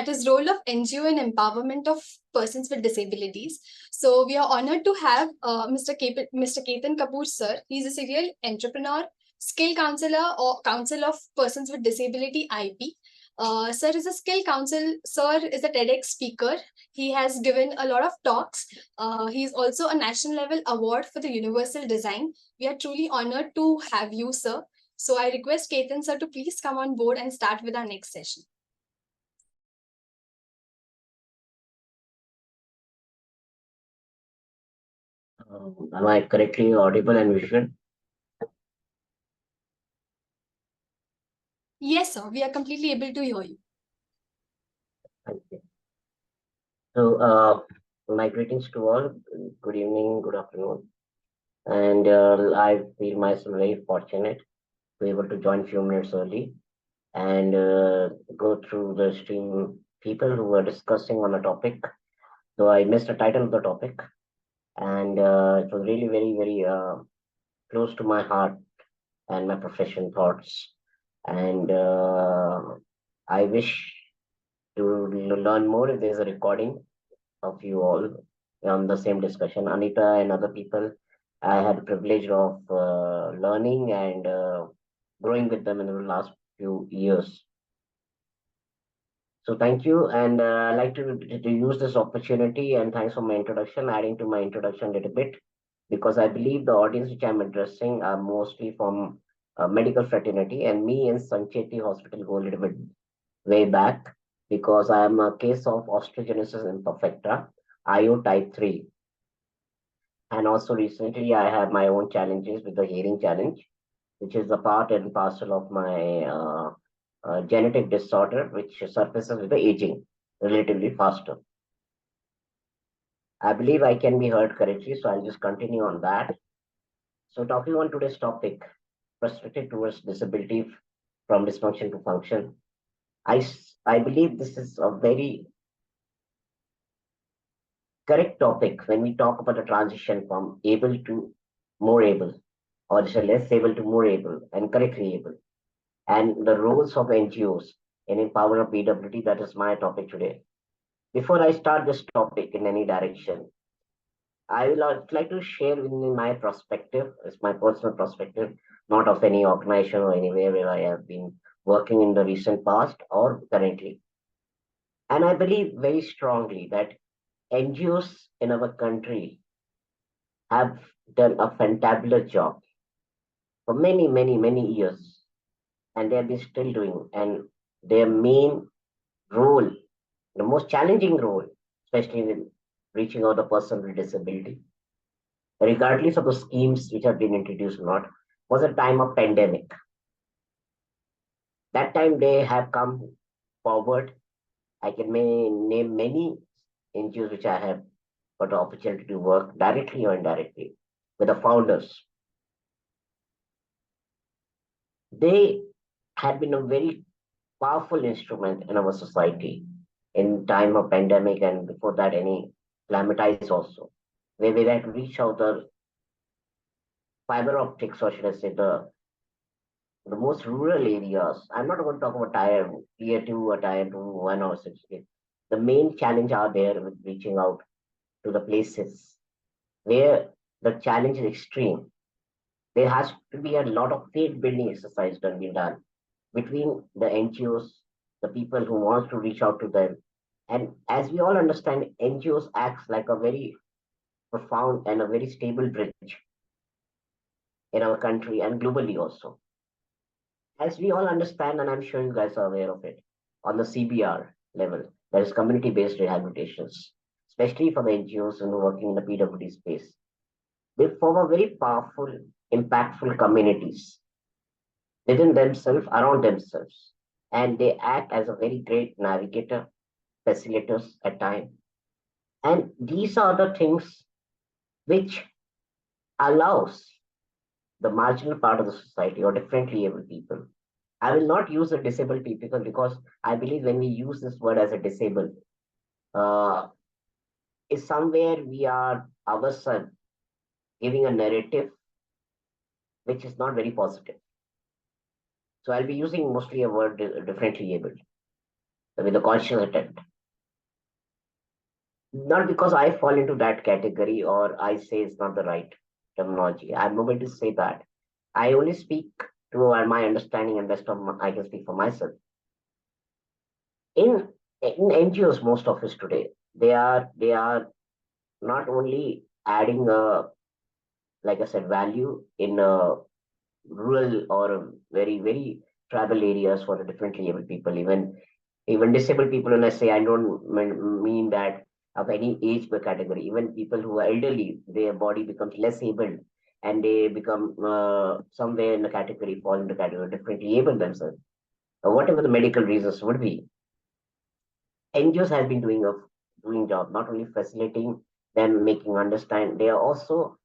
that is role of NGO in empowerment of persons with disabilities. So we are honored to have Mr. Ketan Kapoor, sir. He's a serial entrepreneur, skill counselor or counsel of persons with disability IP. Sir is a skill counsel. Sir is a TEDx speaker. He has given a lot of talks. He's also a national level award for the universal design. We are truly honored to have you, sir. So I request Ketan sir to please come on board and start with our next session. Am I correctly audible and visual? Yes, sir. We are completely able to hear you. Thank you. So, my greetings to all. Good evening, good afternoon. And I feel myself very fortunate to be able to join a few minutes early and go through the stream people who were discussing on the topic. So I missed the title of the topic, and it was really very close to my heart and my profession thoughts. And I wish to learn more if there's a recording of you all on the same discussion. Anita and other people, I had the privilege of learning and growing with them in the last few years. So thank you, and I'd like to use this opportunity and thanks for my introduction, adding to my introduction a little bit, because I believe the audience which I'm addressing are mostly from medical fraternity, and me and Sancheti Hospital go a little bit way back because I am a case of osteogenesis imperfecta, IO type 3. And also recently I have my own challenges with the hearing challenge, which is a part and parcel of my genetic disorder, which surfaces with the aging relatively faster. I believe I can be heard correctly, so I'll just continue on that. So talking on today's topic, perspective towards disability from dysfunction to function, I believe this is a very correct topic when we talk about the transition from able to more able, or say less able to more able and correctly able, and the roles of NGOs in empower of PWD. That is my topic today. Before I start this topic in any direction, I will like to share with you my perspective. It's my personal perspective, not of any organization or anywhere where I have been working in the recent past or currently. And I believe very strongly that NGOs in our country have done a fantabulous job for many years, and they have been still doing. And their main role, the most challenging role, especially in reaching out a person with disability, regardless of the schemes which have been introduced or not, was a time of pandemic. That time they have come forward. I can name many NGOs which I have got the opportunity to work directly or indirectly with the founders. They had been a very powerful instrument in our society in time of pandemic and before that any calamities also, where we had to reach out the fiber optics, or should I say the most rural areas. I'm not going to talk about tier 2 or tier 2, 1 or 6. The main challenge are there with reaching out to the places where the challenge is extreme. There has to be a lot of faith building exercise being done between the NGOs, the people who want to reach out to them. And as we all understand, NGOs acts like a very profound and a very stable bridge in our country and globally also. As we all understand, and I'm sure you guys are aware of it, on the CBR level, there is community-based rehabilitations, especially for the NGOs and working in the PWD space. They form a very powerful, impactful communities within themselves, around themselves, and they act as a very great navigator, facilitators at times. And these are the things which allows the marginal part of the society or differently able people. I will not use the disabled people because I believe when we use this word as a disabled, is somewhere we are ourselves giving a narrative which is not very positive. So I'll be using mostly a word differently able. with a conscious attempt. Not because I fall into that category or I say it's not the right terminology. I'm not going to say that. I only speak to my understanding and best of I can speak for myself. In NGOs, most of us today, they are not only adding like I said, value in rural or very tribal areas for the differently able people, even disabled people. When I say, I don't mean that of any age per category. Even people who are elderly, their body becomes less able, and they become somewhere in the category, fall into the category differently able themselves. Whatever the medical reasons would be, NGOs have been doing job, not only facilitating them, making understand. They are also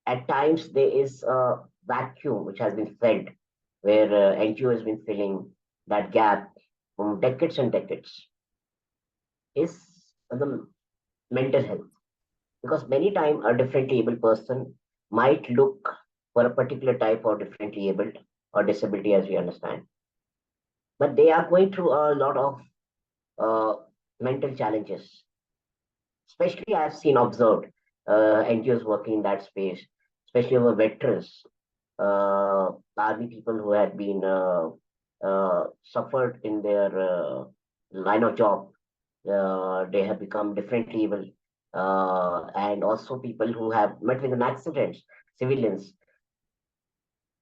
at times there is a vacuum which has been felt, where NGO has been filling that gap from decades and decades, is the mental health. Because many times a differently able person might look for a particular type of differently abled or disability, as we understand, but they are going through a lot of uh, mental challenges. Especially, I've seen observed NGOs working in that space, especially over veterans, army people who had been suffered in their line of job. They have become differently able, and also people who have met with an accident, civilians,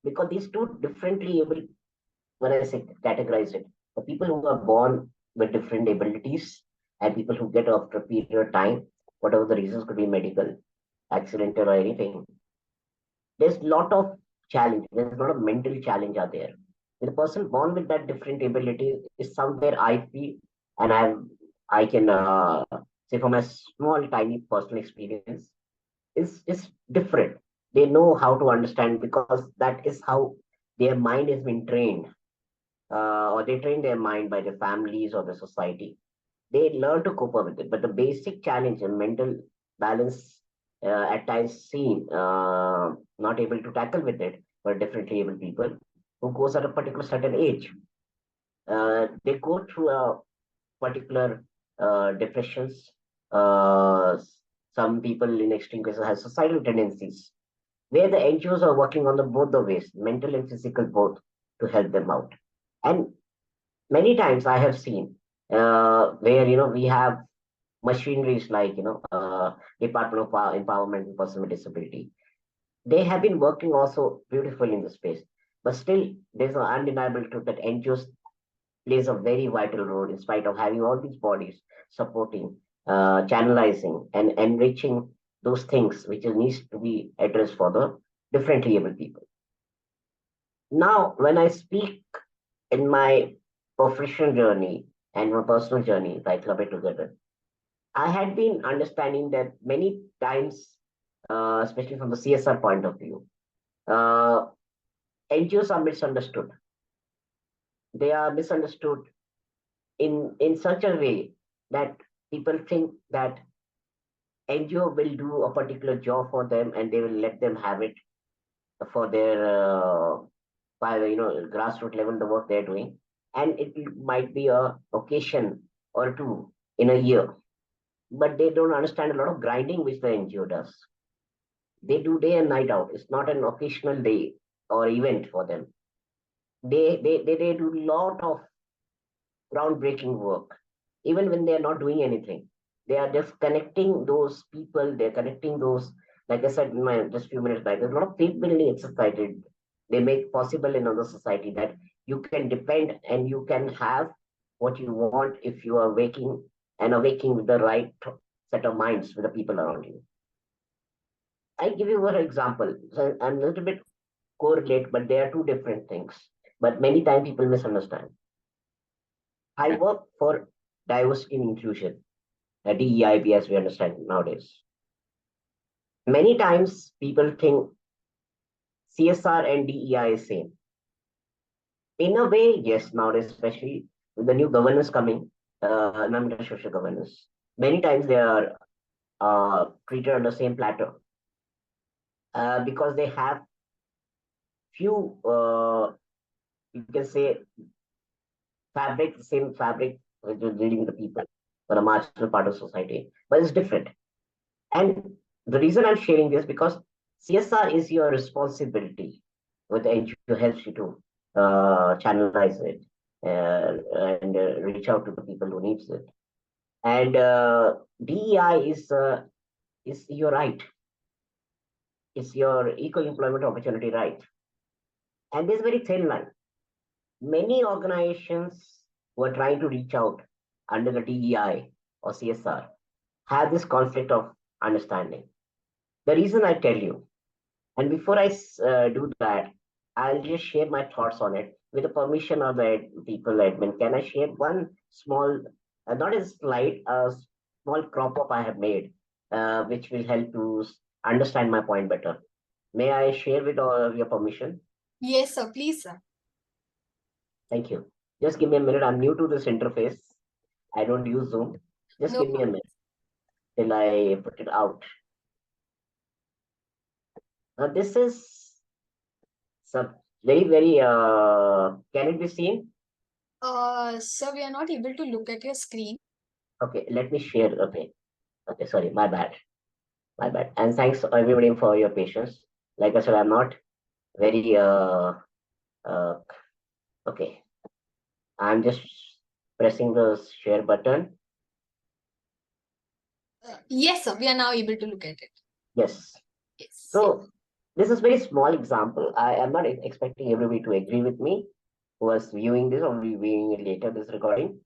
because these two differently able, when I say categorize it, the people who are born with different abilities and people who get after a period of time, whatever the reasons, could be medical, accidental or anything, there's a lot of challenge, there's a lot of mental challenge out there. The person born with that different ability is somewhere, I feel, and I can say from a small tiny personal experience, is different. They know how to understand, because that is how their mind has been trained, or they train their mind by their families or the society. They learn to cope up with it. But the basic challenge and mental balance, at times seen, not able to tackle with it for differently able people who goes at a particular certain age. They go through a particular depressions. Uh, some people in extreme cases have suicidal tendencies, where the NGOs are working on the both the ways, mental and physical both, to help them out. And many times I have seen where we have machineries like Department of Empowerment and Person with Disability. They have been working also beautifully in the space, but still there's an undeniable truth that NGOs plays a very vital role in spite of having all these bodies supporting, channelizing, and enriching those things which needs to be addressed for the differently able people. Now, when I speak in my professional journey and my personal journey, if I club it together, I had been understanding that many times, especially from the CSR point of view, uh, NGOs are misunderstood. They are misunderstood in such a way that people think that NGO will do a particular job for them and they will let them have it for their by the grassroots level, the work they're doing, and it might be a occasion or two in a year, but they don't understand a lot of grinding which the NGO does. They do day and night out. It's not an occasional day or event for them. They do a lot of groundbreaking work, even when they are not doing anything. They are just connecting those people. They're connecting those, like I said in my just few minutes back. There's a lot of faith building exercise they make possible in other society, that you can depend and you can have what you want if you are waking and awaking with the right set of minds with the people around you. I give you one example. So I'm a little bit correlate, but they are two different things. But many times people misunderstand. I work for diversity and inclusion, DEIB as we understand nowadays. Many times people think CSR and DEI is same. In a way, yes, nowadays, especially with the new governance coming, environmental social governance, many times they are treated on the same platter, because they have few, you can say, same fabric which is dealing with the people or the marginal part of society, but it's different. And the reason I'm sharing this because CSR is your responsibility, with the NGO helps you to channelize it and reach out to the people who needs it. And DEI is your right. It's your equal employment opportunity right. And there's a very thin line. Many organizations who are trying to reach out under the DEI or CSR have this conflict of understanding. The reason I tell you, and before I do that, I'll just share my thoughts on it with the permission of the people admin. Can I share one small, not a slide, a small crop up I have made, which will help to understand my point better? May I share with all of your permission? Yes, sir. Please, sir. Thank you. Just give me a minute. I'm new to this interface. I don't use Zoom. Just No give me a minute till I put it out. Now this is some very, can it be seen? Sir, we are not able to look at your screen. Okay, let me share. Okay, sorry, my bad. My bad. And thanks everybody for your patience. Like I said, I'm not very uh okay. I'm just pressing the share button. Yes, sir. We are now able to look at it. Yes. Yes. So this is very small example. I am not expecting everybody to agree with me who was viewing this or viewing it later, this recording.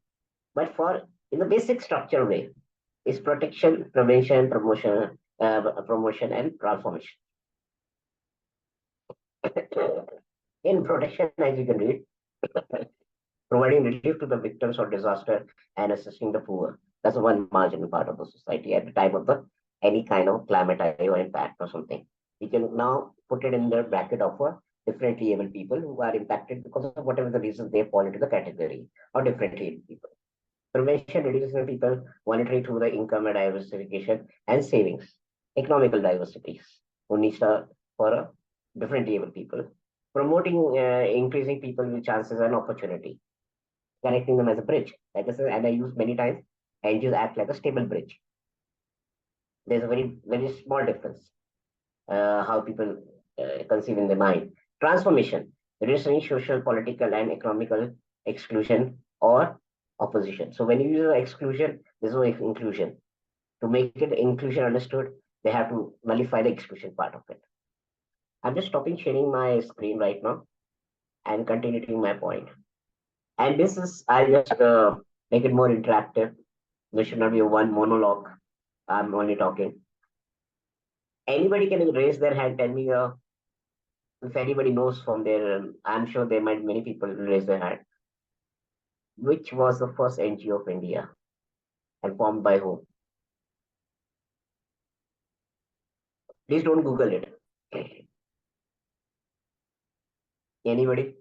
But for in the basic structure way is protection, prevention, promotion and transformation. In protection, as you can read, providing relief to the victims of disaster and assisting the poor. That's one marginal part of the society at the time of the any kind of calamity or impact or something. We can now put it in the bracket of differently able people who are impacted because of whatever the reasons they fall into the category or differently able people. Prevention reducing people monitoring through the income and diversification and savings, economical diversities who needs for a differently able people. Promoting increasing people with chances and opportunity, connecting them as a bridge. Like I said, and I use many times, NGOs act like a stable bridge. There's a very small difference how people conceive in their mind. Transformation, reducing social, political, and economical exclusion or opposition. So when you use exclusion, there's no inclusion. To make it inclusion understood, they have to nullify the exclusion part of it. I'm just stopping sharing my screen right now and continuing my point. And this is, I'll just make it more interactive. There should not be a one monologue. I'm only talking. Anybody can raise their hand, tell me if anybody knows from there. I'm sure there might be many people raise their hand. Which was the first NGO of India and formed by whom? Please don't Google it. Anybody?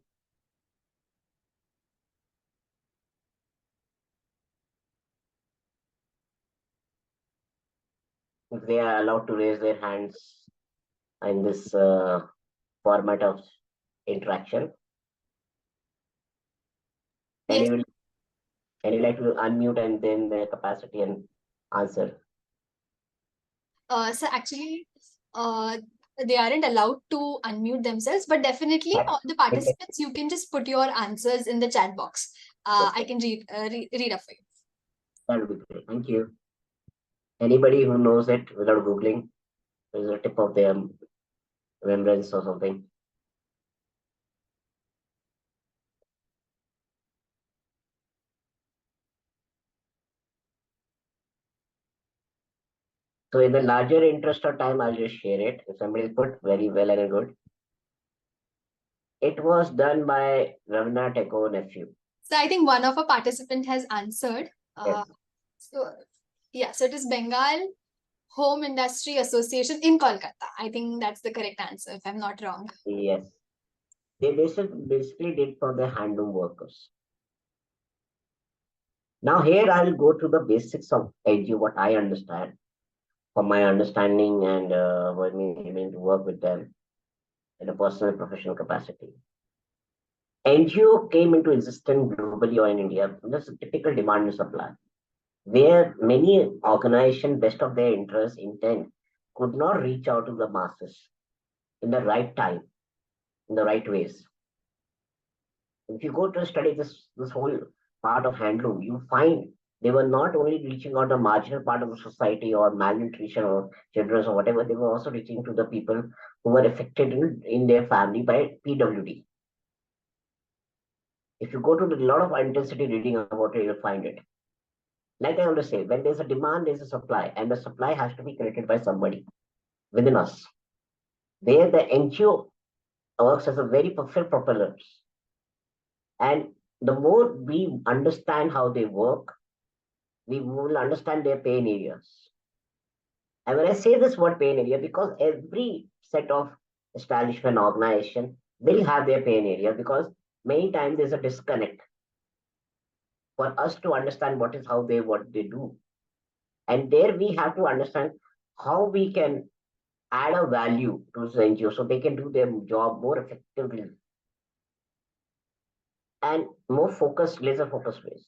If they are allowed to raise their hands in this format of interaction. Yes. Anybody, anybody like to unmute and then the capacity and answer? So actually, they aren't allowed to unmute themselves, but definitely all the participants, you can just put your answers in the chat box. I can read up for you. That would be great. Thank you. Anybody who knows it without Googling, is a tip of their remembrance or something. So in the larger interest of time, I'll just share it. If somebody put very well and good. It was done by Ravina Tagore nephew. So I think one of our participant has answered. Yes. So yeah, so it is Bengal Home Industry Association in Kolkata. I think that's the correct answer, if I'm not wrong. Yes. They basically did for the handloom workers. Now here I'll go to the basics of NGO, what I understand from my understanding and when we mean to work with them in a personal and professional capacity. NGO came into existence globally or in India. There's a typical demand and supply, where many organizations, best of their interest, intent, could not reach out to the masses in the right time, in the right ways. If you go to study this whole part of handloom, you find they were not only reaching out the marginal part of the society or malnutrition or children or whatever, they were also reaching to the people who were affected in their family by PWD. If you go to a lot of intensity reading about it, you'll find it. Like I always say, when there's a demand, there's a supply, and the supply has to be created by somebody within us. There, the NGO works as a very perfect propeller. And the more we understand how they work, we will understand their pain areas. And when I say this word pain area, because every set of establishment organization will have their pain area, because many times there's a disconnect for us to understand what they do. And there we have to understand how we can add a value to the NGO so they can do their job more effectively and more focused, laser focused ways.